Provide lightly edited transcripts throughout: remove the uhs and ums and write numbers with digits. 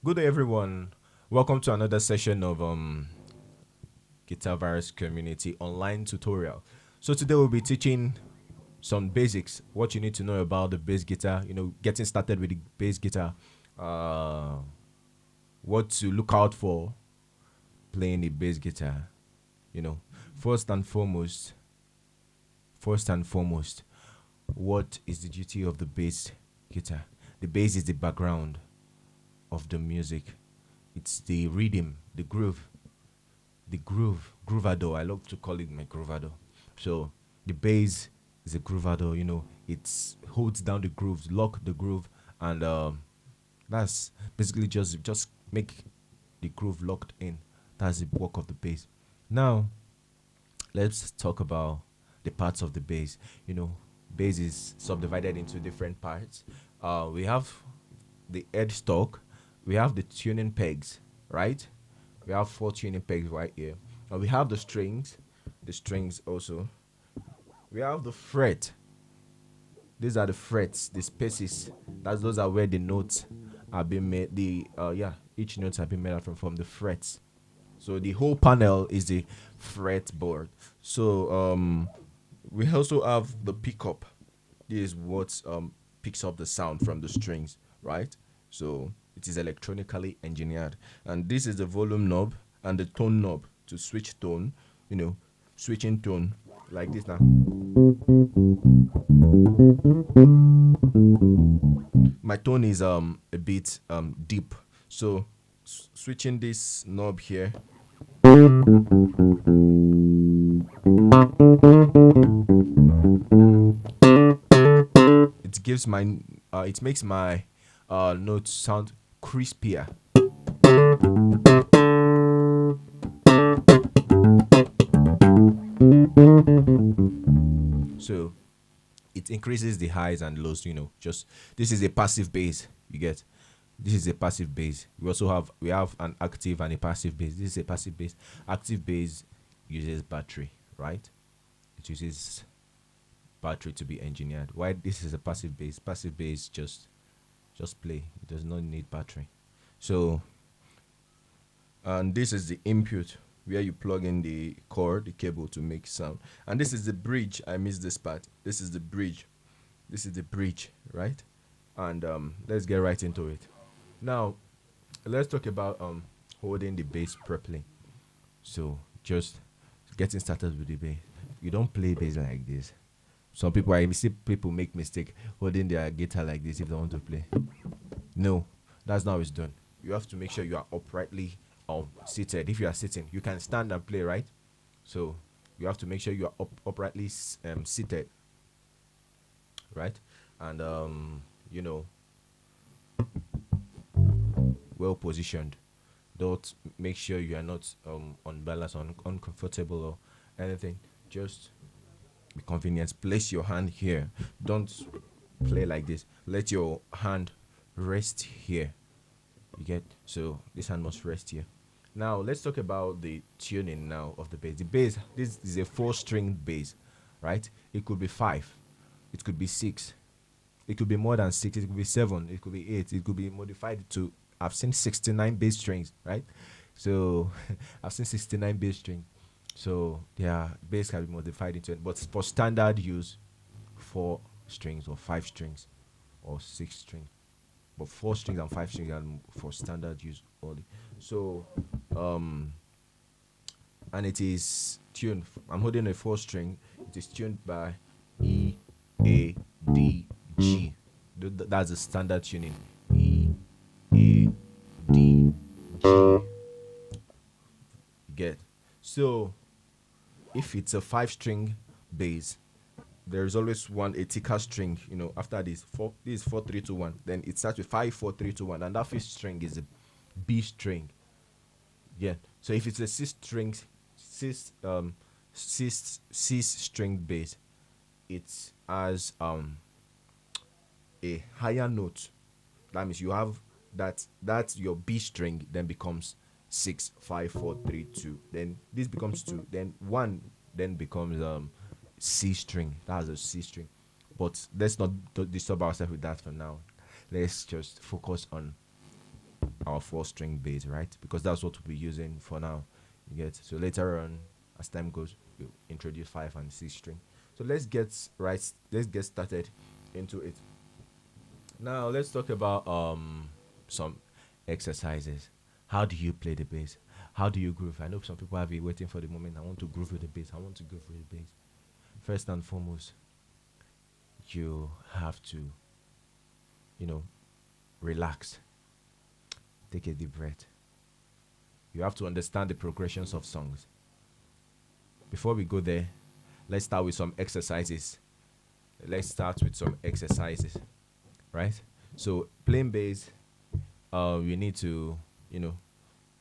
Good day, everyone. Welcome to another session of Guitar Virus Community online tutorial. So today we'll be teaching some basics, what you need to know about the bass guitar. Getting started with the bass guitar, uh, what to look out for playing the bass guitar. You know, first and foremost, first and foremost, what is the duty of the bass guitar? The bass is the background of the music. It's the rhythm, groovado. I love to call it my groovado. So the bass is a groovado. It holds down the grooves, lock the groove, and that's basically just make the groove locked in. That's the work of the bass. Now let's talk about the parts of the bass. Bass is subdivided into different parts. We have the headstock, we have the tuning pegs, right? We have four tuning pegs right here. And we have the strings also. We have the fret. These are the frets, the spaces. Those are where the notes are being made. Each note have been made from the frets. So the whole panel is the fretboard. So we also have the pickup. This is what picks up the sound from the strings, right? So it is electronically engineered. And this is the volume knob and the tone knob to switch tone, switching tone like this now. My tone is a bit deep. So switching this knob here, it makes my notes sound crispier. So it increases the highs and lows. Just this is a passive bass. You get, this is a passive bass. We have an active and a passive bass. This is a passive bass. Active bass uses battery, right? It uses battery to be engineered. Why this is a passive bass? Passive bass just play. It does not need battery. So, and this is the input where you plug in the cord, the cable to make sound. And this is the bridge. I missed this part. This is the bridge. This is the bridge, right? And let's get right into it. Now, let's talk about holding the bass properly. So, just getting started with the bass. You don't play bass like this. Some people, I see people make mistake holding their guitar like this if they want to play. No, that's not how it's done. You have to make sure you are uprightly seated. If you are sitting, you can stand and play, right? So you have to make sure you are uprightly seated, right? And well positioned. Don't make sure you are not unbalanced, uncomfortable or anything. Just be convenient. Place your hand here. Don't play like this. Let your hand rest here. You get, so this hand must rest here. Now let's talk about the tuning now of the bass. The bass, this is a 4-string bass, right? It could be 5, it could be 6, it could be more than 6, it could be 7, it could be 8, it could be modified to, I've seen 69 bass strings, right? So I've seen 69 bass strings. So yeah, bass can be modified into it, but for standard use, 4 strings or 5 strings or 6 strings, but 4 strings and 5 strings are for standard use only. So and it is tuned. I'm holding a 4 string. It is tuned by E, A, D, G. That's the standard tuning. E, A, D, G. Get. So if it's a 5-string bass, there is always a thicker string. After this, this is 4 3 2 1. Then it starts with 5 4 3 2 1, and that 5th string is a B string. Yeah. So if it's a 6 string bass, it has a higher note. That means you have that's your B string, then becomes 6 5 4 3 2. Then this becomes 2. Then 1 then becomes C string. That's a C string. But let's not disturb ourselves with that for now. Let's just focus on our 4 string bass, right? Because that's what we'll be using for now. You get, so later on, as time goes, we'll introduce 5 and 6 string. So let's get started into it. Now let's talk about some exercises. How do you play the bass? How do you groove? I know some people have been waiting for the moment. I want to groove with the bass. I want to groove with the bass. First and foremost, you have to, you know, relax. Take a deep breath. You have to understand the progressions of songs. Before we go there, let's start with some exercises. Let's start with some exercises, right? So playing bass, we need to, you know,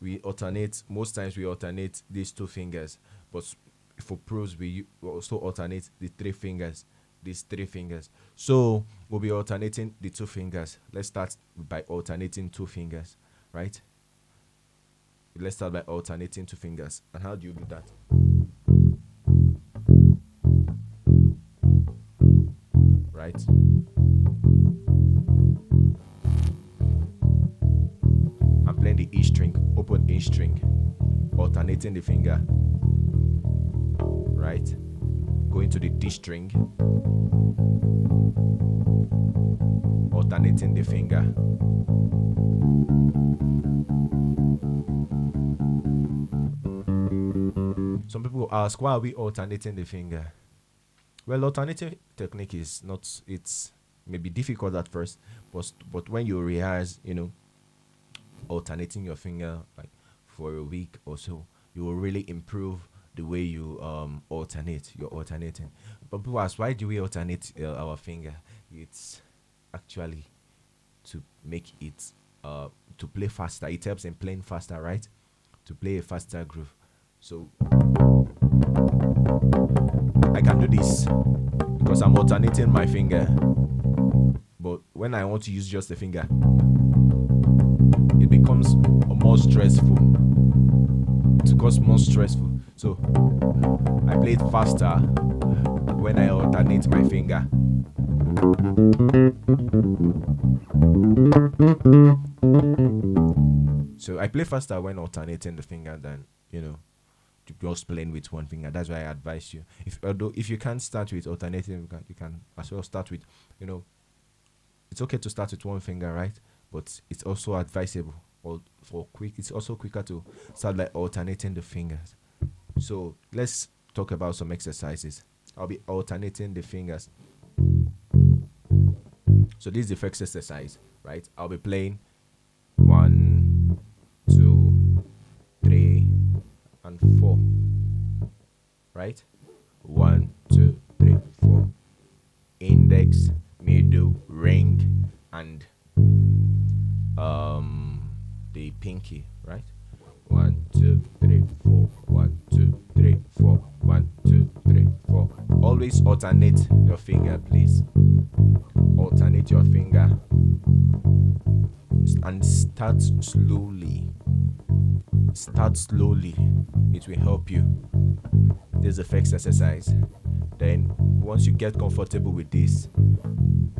we alternate. Most times we alternate these 2 fingers, but for pros we also alternate the 3 fingers. These 3 fingers. So we'll be alternating the 2 fingers. Let's start by alternating 2 fingers, right? Let's start by alternating 2 fingers. And how do you do that? Right? I'm playing the E string, open E string, alternating the finger, right? Going to the D string, alternating the finger. Some people will ask, why are we alternating the finger? Well, alternating technique is not, it's maybe difficult at first, but when you rehearse, you know, alternating your finger like for a week or so, you will really improve the way you alternate. You're alternating. But people ask, why do we alternate our finger? It's actually to make it to play faster. It helps in playing faster, right? To play a faster groove. So I can do this because I'm alternating my finger. But when I want to use just the finger, it becomes more stressful. It becomes more stressful. So I play it faster when I alternate my finger. So I play faster when alternating the finger than, you know, just playing with 1 finger. That's why I advise you. If you can't start with alternating, you can as well start with, you know, it's okay to start with 1 finger, right? But it's also advisable or for quick. It's also quicker to start by alternating the fingers. So let's talk about some exercises. I'll be alternating the fingers. So this is the first exercise, right? I'll be playing 1, 2, 3, and 4, right? 1, 2, 3, 4. Index, middle, ring, and the pinky, right? 1, 2, 3, 4. 1, 2, 3, 4. 1, 2, 3, 4. Always alternate your finger, please. Alternate your finger and start slowly. Start slowly. It will help you. This is the first exercise. Then once you get comfortable with this,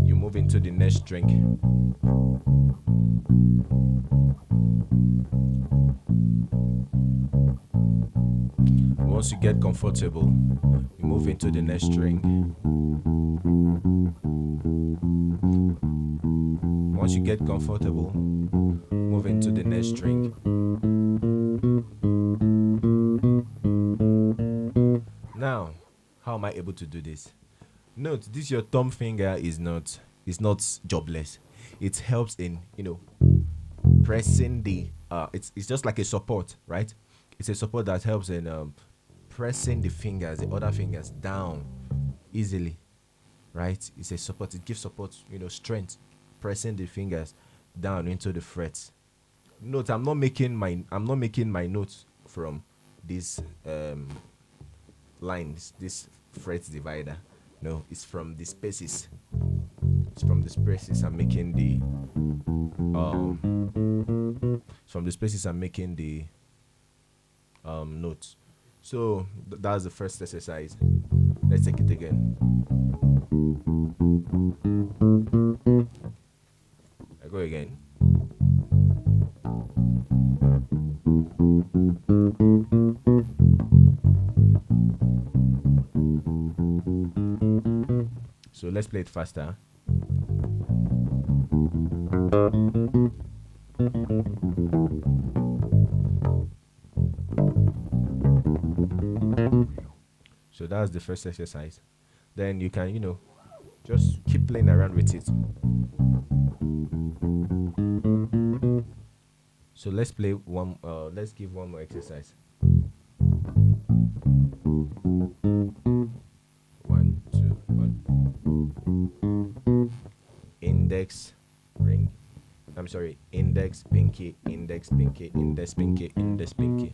you move into the next string. Once you get comfortable, you move into the next string. Once you get comfortable, move into the next string. Now, how am I able to do this? Note, this your thumb finger is not jobless. It helps in, you know, pressing the it's just like a support, right? It's a support that helps in pressing the fingers, the other fingers down easily, right? It's a support. It gives support, you know, strength, pressing the fingers down into the frets. Note, I'm not making my notes from these lines, this fret divider. No, it's from the spaces. It's from the spaces I'm making the from the spaces I'm making the notes. So that's the first exercise. Let's take it again. I go again. So let's play it faster. So that's the first exercise. Then you can, just keep playing around with it. So let's play one. Let's give one more exercise. 1, 2, 1. Index, ring. I'm sorry. Index, pinky, index, pinky, index, pinky, index, pinky,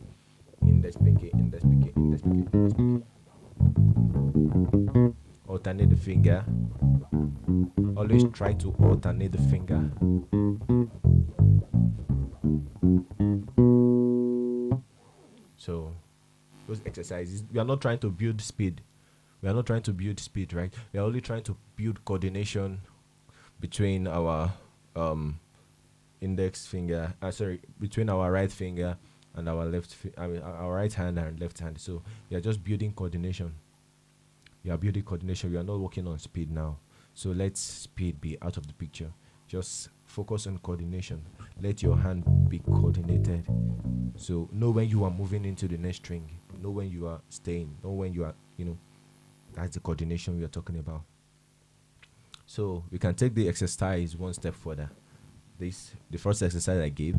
index, pinky, index, pinky, index, pinky, index, pinky. Alternate the finger. Always try to alternate the finger. So those exercises, we are not trying to build speed. We are not trying to build speed, right? We are only trying to build coordination between our index finger. Between our right finger and our our right hand and left hand. So we are just building coordination. We are building coordination. We are not working on speed now. So let speed be out of the picture. Just focus on coordination. Let your hand be coordinated. So know when you are moving into the next string. Know when you are staying. Know when you are, that's the coordination we are talking about. So we can take the exercise one step further. The first exercise I gave.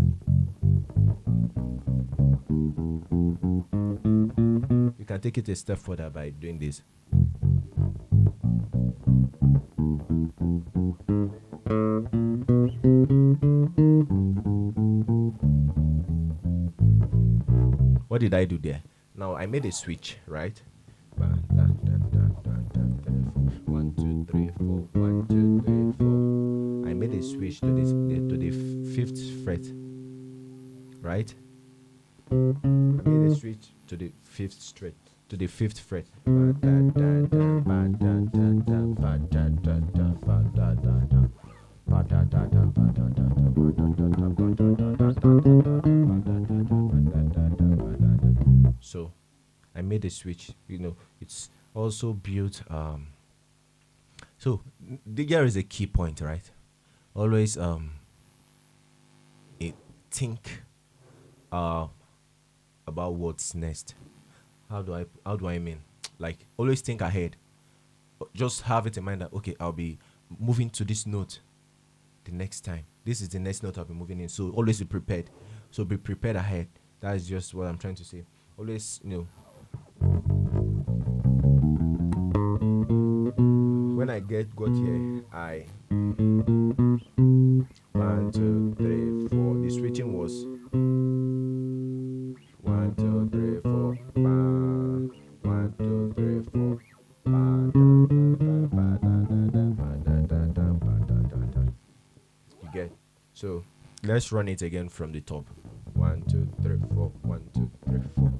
You can take it a step further by doing this. What did I do there? Now I made a switch, right? 1, 2, 3, 4. 1, 2, 3, 4. I made a switch to the fifth fret, right? I made a switch to the fifth fret. So I made a switch. It's also built. So here is a key point, right? Always think about what's next. How do I mean? Like, always think ahead. Just have it in mind that, okay, I'll be moving to this note the next time. This is the next note I'll be moving in. So always be prepared. So be prepared ahead. That is just what I'm trying to say. Always, when I got here, I 1, 2, 3, 4. The switching was 1, 2, 3, 4. 1, 2, 3, 4. You get? So let's run it again from the top. 1, 2, 3, 4. 1, 2, 3, 4.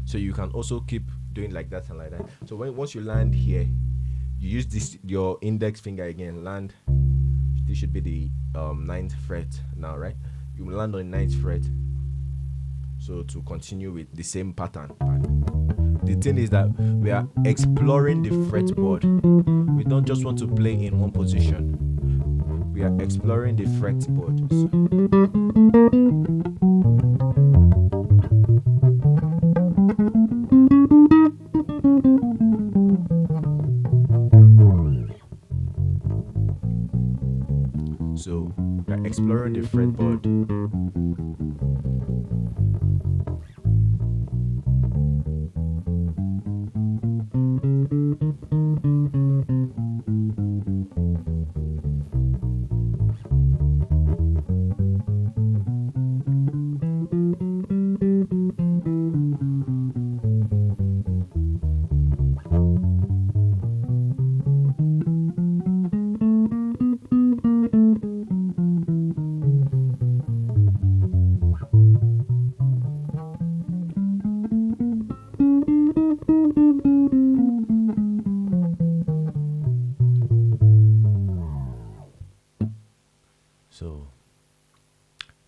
So you can also keep doing like that and like that. So once you land here, you use your index finger again. Land. This should be the 9th fret now, right? You will land on the 9th fret. So to continue with the same pattern. The thing is that we are exploring the fretboard. We don't just want to play in one position. We are exploring the fretboard. So we are exploring the fretboard.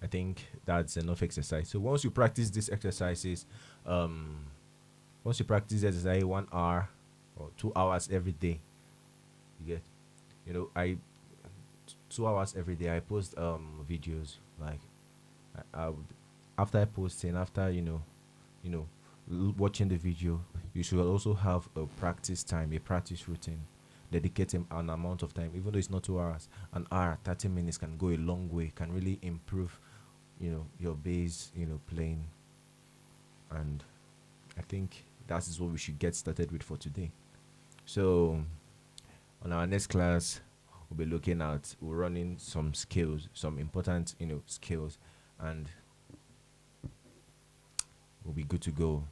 I think that's enough exercise. So once you practice these exercises, um, once you practice exercise 1 hour or 2 hours every day, you get, I 2 hours every day. I post videos like I would, after posting, after you know watching the video, you should also have a practice time, a practice routine. Dedicate an amount of time, even though it's not 2 hours, an hour, 30 minutes can go a long way. Can really improve, your bass, playing, and I think that is what we should get started with for today. So on our next class, we're running some skills, some important, skills, and we'll be good to go.